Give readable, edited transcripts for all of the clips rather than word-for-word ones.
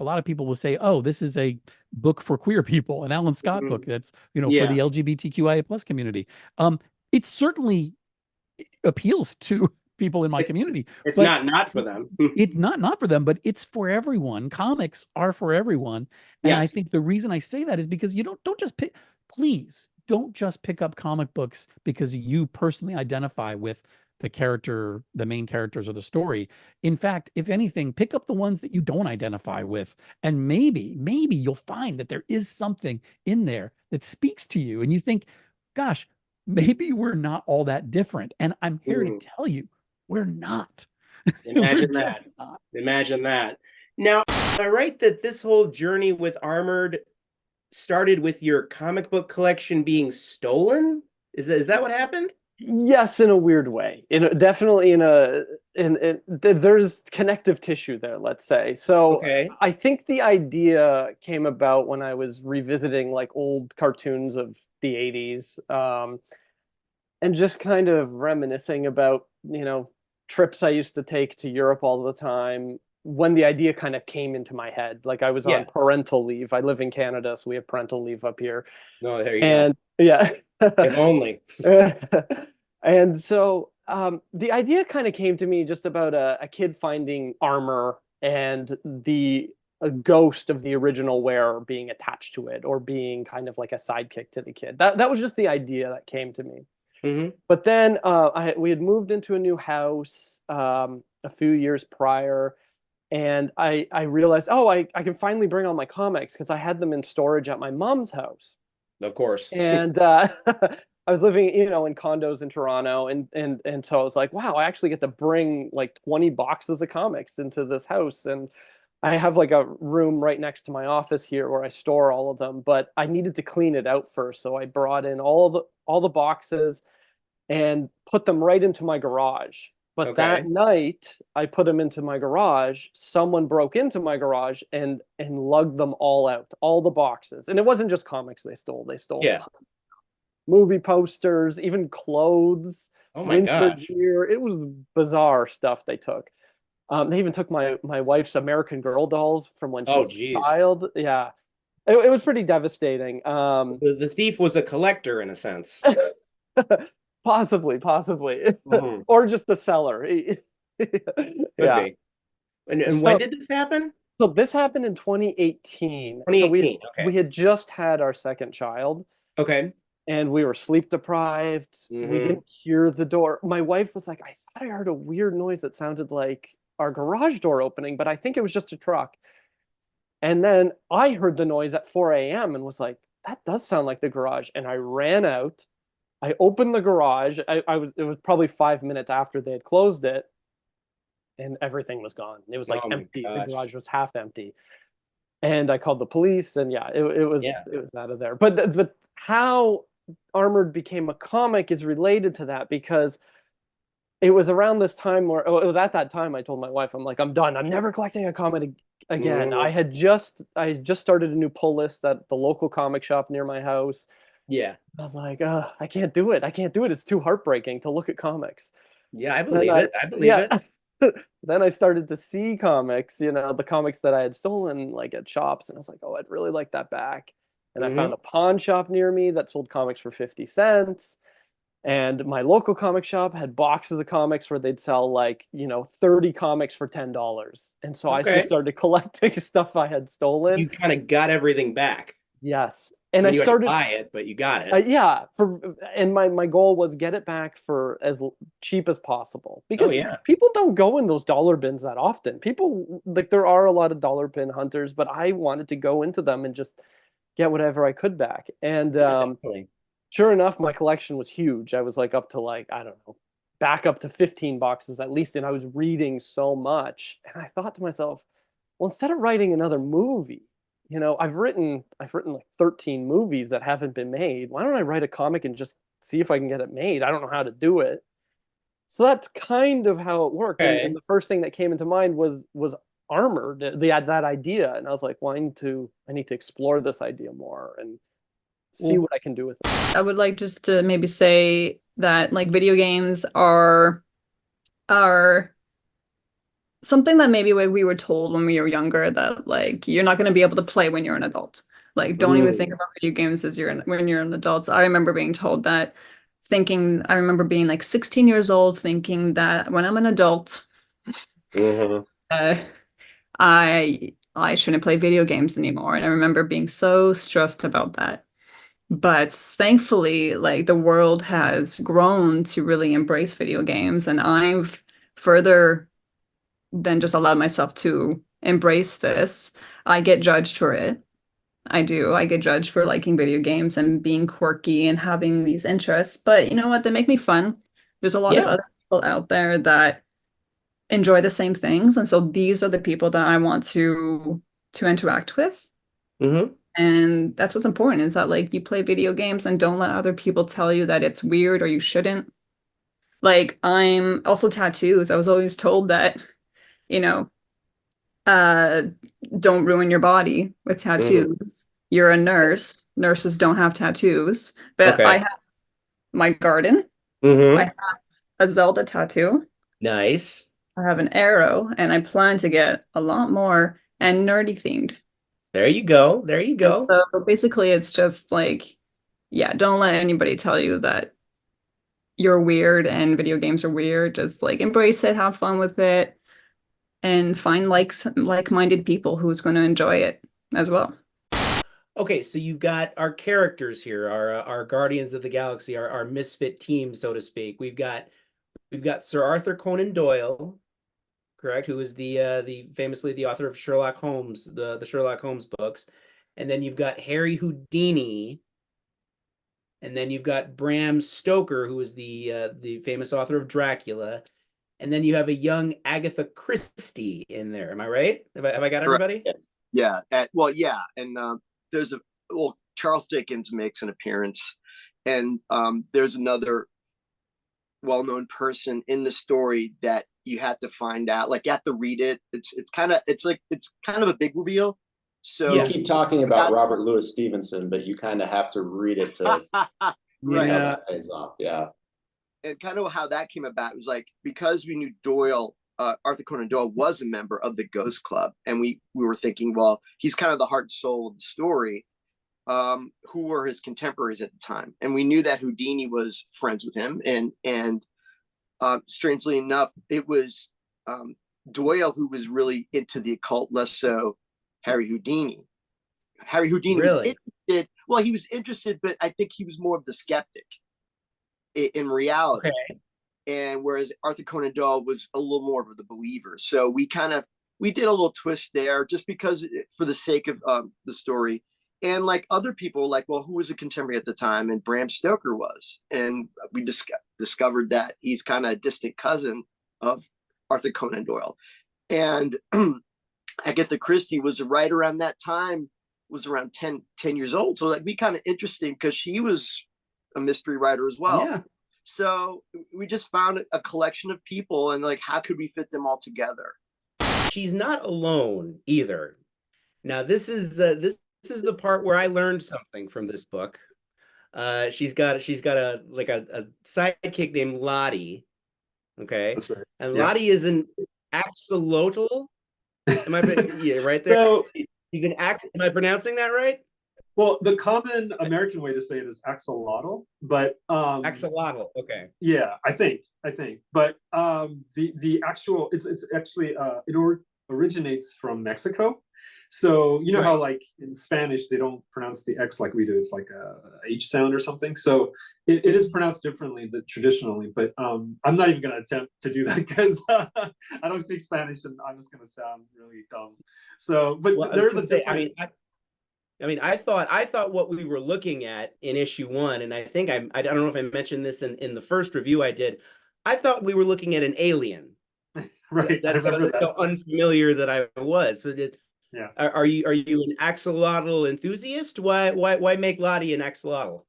lot of people will say, oh, this is a book for queer people, an Alan Scott book Mhm. that's, for the Yeah. LGBTQIA plus community. It certainly appeals to people in my It, community, it's but not for them. it's not for them, but it's for everyone. Comics are for everyone. And I Yes. think the reason I say that is because you don't just pick, please don't just pick up comic books because you personally identify with the main characters of the story. In fact, if anything, pick up the ones that you don't identify with. And maybe you'll find that there is something in there that speaks to you. And you think, gosh, maybe we're not all that different. And I'm here to Mm. tell you, we're not. We're Imagine just that. not. Imagine that. Now, am I right that this whole journey with Armored started with your comic book collection being stolen? Is that what happened? Yes, in a weird way. Definitely there's connective tissue there, let's say. So Okay. I think the idea came about when I was revisiting like old cartoons of the 80s, and just kind of reminiscing about, trips I used to take to Europe all the time when the idea kind of came into my head. Like I was on Yeah. parental leave. I live in Canada, so we have parental leave up here. No, there you go. And yeah. If only. And so the idea kind of came to me just about a kid finding armor and the a ghost of the original wearer being attached to it or being kind of like a sidekick to the kid. That was just the idea that came to me. Hmm. But then we had moved into a new house a few years prior, and I realized, oh, I can finally bring all my comics because I had them in storage at my mom's house. Of course. And I was living, in condos in Toronto, and so I was like, wow, I actually get to bring like 20 boxes of comics into this house, and I have like a room right next to my office here where I store all of them, but I needed to clean it out first, so I brought in all the boxes and put them right into my garage. But that Okay. night, I put them into my garage. Someone broke into my garage and lugged them all out, all the boxes. And it wasn't just comics they stole. They stole Yeah. tons. Movie posters, even clothes, Oh my winter gosh. gear. It was bizarre stuff they took. They even took my wife's American Girl dolls from when she Oh was a geez. child. Yeah, it was pretty devastating. The thief was a collector in a sense. Possibly, Mhm. or just the seller. Could Yeah. be. And when So, did this happen? so this happened in 2018. So we 2018. Okay. we had just had our second child, Okay. and we were sleep deprived. We Hmm. didn't hear the door. My wife was like, I thought I heard a weird noise that sounded like our garage door opening, but I think it was just a truck. And then I heard the noise at 4 a.m. and was like, that does sound like the garage. And I ran out. I opened the garage. It was probably 5 minutes after they had closed it, and everything was gone. It was like Oh my empty. The gosh. garage was half empty. And I called the police, and yeah, Yeah. it was out of there. But how Armored became a comic is related to that because it was around this time where it was at that time I told my wife, I'm like, I'm done. I'm never collecting a comic again. Hmm. I had just started a new pull list at the local comic shop near my house. Yeah. I was like, I can't do it. I can't do it. It's too heartbreaking to look at comics. Yeah, I Then believe I, it. I believe yeah. it. Then I started to see comics, the comics that I had stolen, like at shops, and I was like, oh, I'd really like that back. And I Hmm. found a pawn shop near me that sold comics for 50 cents. And my local comic shop had boxes of comics where they'd sell like, 30 comics for $10. And so I just Okay. started collecting stuff I had So stolen. you kind of got everything back. Yes. I And I mean, you had to started buy it, but you got it. yeah, and my goal was get it back for as cheap as possible Oh because yeah. people don't go in those dollar bins that often. People like there are a lot of dollar bin hunters, but I wanted to go into them and just get whatever I could back. And Yeah, definitely. sure enough, my collection was huge. I was like up to like I don't know, back up to 15 boxes at least, and I was reading so much. And I thought to myself, well, instead of writing another movie, I've written like 13 movies that haven't been made. Why don't I write a comic and just see if I can get it made? I don't know how to do it. So that's kind of how it worked. And Okay. the first thing that came into mind was Armored. They had that idea, and I was like, well, I need to explore this idea more and see Well, what I can do with it. I would like just to maybe say that like video games are something that maybe like we were told when we were younger that like you're not going to be able to play when you're an adult. Like don't even think Mm. about video games as when you're an adult. I remember being told that, thinking I remember being like 16 years old thinking that when I'm an adult, Hmm. uh, I shouldn't play video games anymore. And I remember being so stressed about that. But thankfully, like the world has grown to really embrace video games, and I've further than just allowed myself to embrace this. I get judged for it. I do. I get judged for liking video games and being quirky and having these interests. But you know what? They make me fun. There's a lot of Yeah. other people out there that enjoy the same things, and so these are the people that I want to interact with. Hmm. And that's what's important is that like you play video games and don't let other people tell you that it's weird or you shouldn't. Like I'm also tattoos. I was always told that, you know, uh don't ruin your body with Hmm. tattoos. You're a nurse. Nurses don't have tattoos. But I Okay. have my garden. I Hmm. have a Zelda tattoo. Nice. I have an arrow, and I plan to get a lot more and nerdy themed. There you go. There you And go. so basically it's just like, yeah, don't let anybody tell you that you're weird and video games are weird. Just like embrace it, have fun with it, and find like-minded people who's going to enjoy it as well. Okay, so you've got our characters here, our Guardians of the Galaxy, our misfit team, so to speak. We've got Sir Arthur Conan Doyle, correct, who is the famously the author of Sherlock Holmes, the Sherlock Holmes books. And then you've got Harry Houdini, and then you've got Bram Stoker, who is the famous author of Dracula. And then you have a young Agatha Christie in there. Am I right? Have I got Correct. everybody? Yes. Yeah. Well, yeah. And there's a well, Charles Dickens makes an appearance, and there's another well-known person in the story that you have to find out. Like you have to read it. It's kind of a big reveal. You Yeah. So keep talking about that's Robert Louis Stevenson, but you kind of have to read it to see how right. Yeah. that pays off. Yeah. And kind of how that came about was like because we knew Doyle, Arthur Conan Doyle was a member of the Ghost Club, and we were thinking, well, he's kind of the heart and soul of the story. Who were his contemporaries at the time? And we knew that Houdini was friends with him, and strangely enough, it was Doyle who was really into the occult, less so Harry Houdini. Harry Houdini was Really? interested. Well, he was interested, but I think he was more of the skeptic in reality. Okay. And whereas Arthur Conan Doyle was a little more of the believer. So we did a little twist there just because for the sake of the story. And like other people, like, well, who was a contemporary at the time? And Bram Stoker was. And we discovered that he's kind of a distant cousin of Arthur Conan Doyle. And Agatha Christie was right around that time, was around 10 years old. So that'd be kind of interesting because she was a mystery writer as well. Yeah. So we just found a collection of people and like, how could we fit them all together? She's not alone either. Now, this is the part where I learned something from this book. She's got a sidekick named Lottie. Okay. That's right. And Yeah. Lottie is an axolotl. Am I yeah, right there? So, He's an act. Am I pronouncing that right? well, the common American way to say it is axolotl, but Axolotl. Okay. yeah, I think. But the actual it's actually originates from Mexico. So you know how like in Spanish they don't pronounce the X like we do. It's like a H sound or something. So it is pronounced differently traditionally. But I'm not even going to attempt to do that because I don't speak Spanish and I'm just going to sound really dumb. So, but Well, there is a say, different. I thought what we were looking at in issue 1, and I think I don't know if I mentioned this in the first review I did. I thought we were looking at an alien. Right. That's I remember how unfamiliar that I was. So Yeah. Are you an axolotl enthusiast? Why make Lottie an axolotl?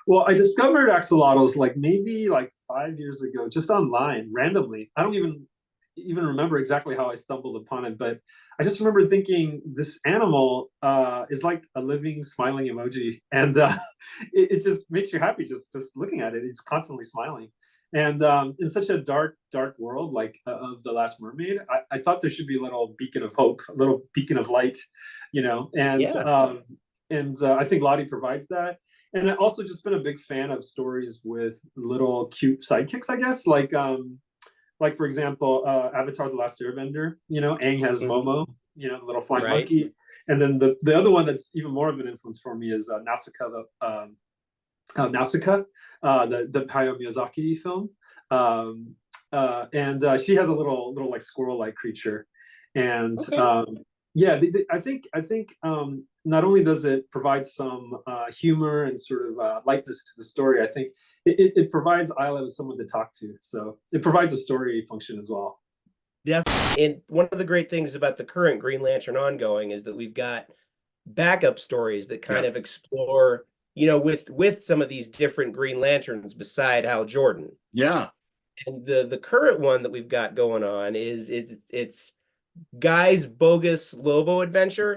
Well, I discovered axolotls like maybe like 5 years ago, just online, randomly. I don't even remember exactly how I stumbled upon it, but I just remember thinking this animal is like a living, smiling emoji, and it just makes you happy just looking at it. He's constantly smiling, And in such a dark world like of The Last Mermaid, I thought there should be a little beacon of hope, a little beacon of light, you know. And I think Lottie provides that. And I've also just been a big fan of stories with little cute sidekicks, I guess, like for example, Avatar: The Last Airbender. You know, Aang has Momo, you know, the little flying monkey. And then the other one that's even more of an influence for me is Nausicaa, Nausicaa, the Hayao Miyazaki film. And she has a little like squirrel-like creature. And I think not only does it provide some humor and sort of lightness to the story, I think it provides Isla with someone to talk to. So it provides a story function as well. Yeah. And one of the great things about the current Green Lantern ongoing is that we've got backup stories that kind of explore, you know, with some of these different Green Lanterns beside Hal Jordan. Yeah. And the current one that we've got going on is it's Guy's bogus Lobo adventure.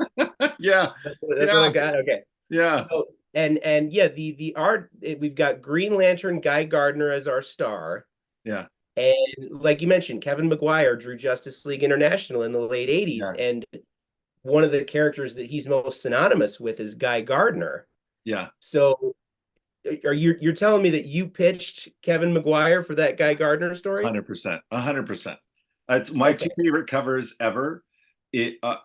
Yeah. That's what I got. Okay. Yeah. So and yeah, the art, we've got Green Lantern Guy Gardner as our star. Yeah. And like you mentioned, Kevin Maguire drew Justice League International in the late 80s. Yeah. And one of the characters that he's most synonymous with is Guy Gardner. Yeah. So you're telling me that you pitched Kevin Maguire for that Guy Gardner story? 100%. 100%. It's my two favorite covers ever.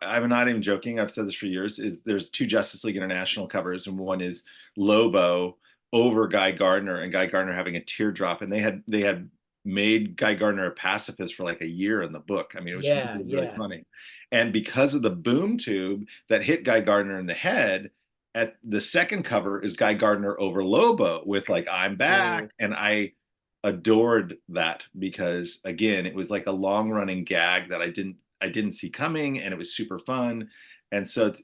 I'm not even joking. I've said this for years. There's two Justice League International covers, and one is Lobo over Guy Gardner, and Guy Gardner having a teardrop, and they had made Guy Gardner a pacifist for like a year in the book. I mean, it was really funny. And because of the boom tube that hit Guy Gardner in the head, at the second cover is Guy Gardner over Lobo with like, I'm back. And I adored that because again, it was like a long running gag that I didn't see coming, and it was super fun. And so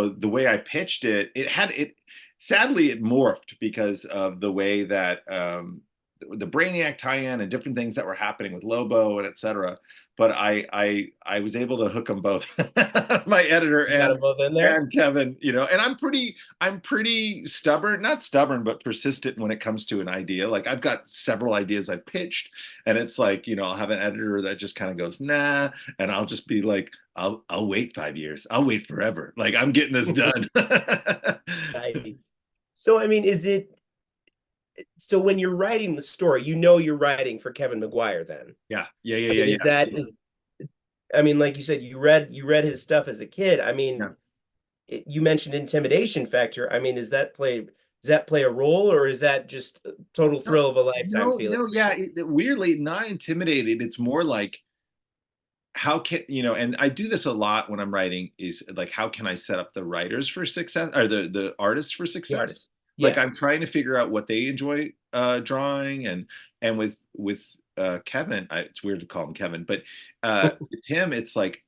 the way I pitched it, sadly it morphed because of the way that the Brainiac tie-in and different things that were happening with Lobo and etc. But I was able to hook them both, my editor and Kevin, you know. And I'm pretty stubborn, not stubborn, but persistent when it comes to an idea. Like I've got several ideas I pitched, and it's like, you know, I'll have an editor that just kind of goes, nah, and I'll just be like, I'll wait 5 years. I'll wait forever. Like I'm getting this done. Nice. So I mean, so when you're writing the story, you know you're writing for Kevin Maguire then? Yeah. I mean, like you said, you read his stuff as a kid. I mean, you mentioned intimidation factor. I mean, does that play a role, or is that just a total thrill of a lifetime feeling? No, yeah. Weirdly, not intimidated. It's more like, how can, you know, and I do this a lot when I'm writing, is like, how can I set up the writers for success, or the artists for success? Like I'm trying to figure out what they enjoy drawing, and with Kevin, it's weird to call him Kevin, but with him, it's like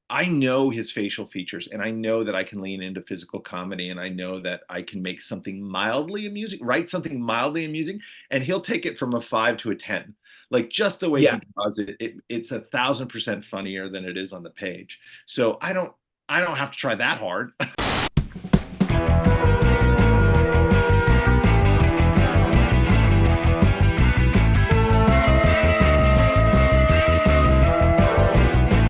I know his facial features, and I know that I can lean into physical comedy, and I know that I can make something mildly amusing, write something mildly amusing, and he'll take it from a 5 to a 10. Like just the way he draws it, it's 1,000% funnier than it is on the page. So I don't have to try that hard.